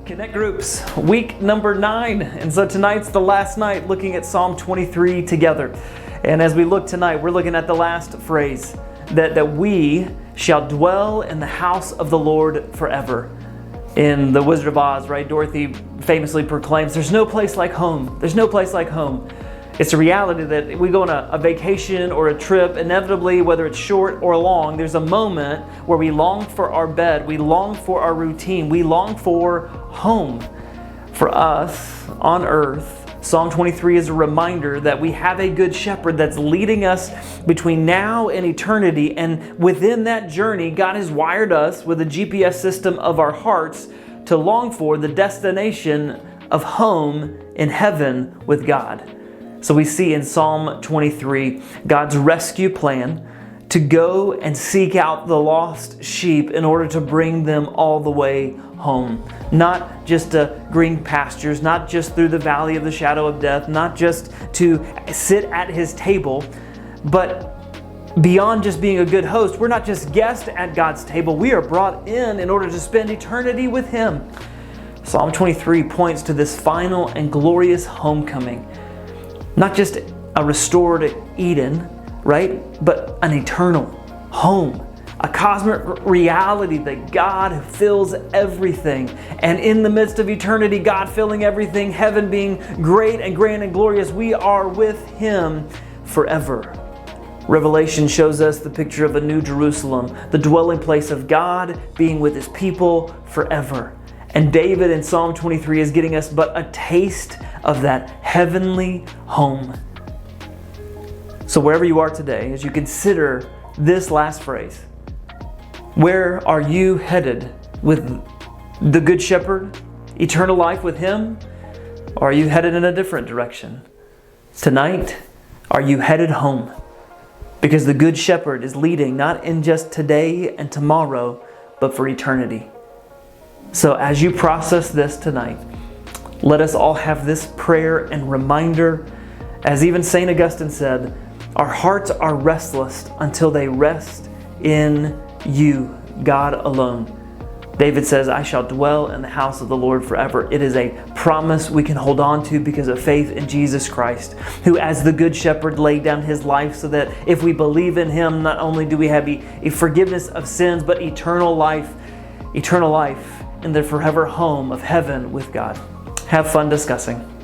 Connect Groups, week number 9. And so tonight's the last night looking at Psalm 23 together. And as we look tonight, we're looking at the last phrase, that we shall dwell in the house of the Lord forever. In The Wizard of Oz, right, Dorothy famously proclaims, there's no place like home. There's no place like home. It's a reality that we go on a vacation or a trip, inevitably, whether it's short or long, there's a moment where we long for our bed, we long for our routine, we long for home. For us on earth, Psalm 23 is a reminder that we have a good shepherd that's leading us between now and eternity. And within that journey, God has wired us with a GPS system of our hearts to long for the destination of home in heaven with God. So we see in Psalm 23, God's rescue plan to go and seek out the lost sheep in order to bring them all the way home. Not just to green pastures, not just through the valley of the shadow of death, not just to sit at His table, but beyond just being a good host. We're not just guests at God's table. We are brought in order to spend eternity with Him. Psalm 23 points to this final and glorious homecoming. Not just a restored Eden, right? But an eternal home. A cosmic reality that God fills everything. And in the midst of eternity, God filling everything, heaven being great and grand and glorious, we are with Him forever. Revelation shows us the picture of a new Jerusalem, the dwelling place of God being with His people forever. And David in Psalm 23 is getting us but a taste of that heavenly home. So wherever you are today, as you consider this last phrase, where are you headed with the Good Shepherd, eternal life with Him? Or are you headed in a different direction? Tonight, are you headed home? Because the Good Shepherd is leading not in just today and tomorrow, but for eternity. So as you process this tonight, let us all have this prayer and reminder. As even St. Augustine said, our hearts are restless until they rest in You, God alone. David says, I shall dwell in the house of the Lord forever. It is a promise we can hold on to because of faith in Jesus Christ, who as the Good Shepherd laid down His life so that if we believe in Him, not only do we have a forgiveness of sins, but eternal life in the forever home of heaven with God. Have fun discussing.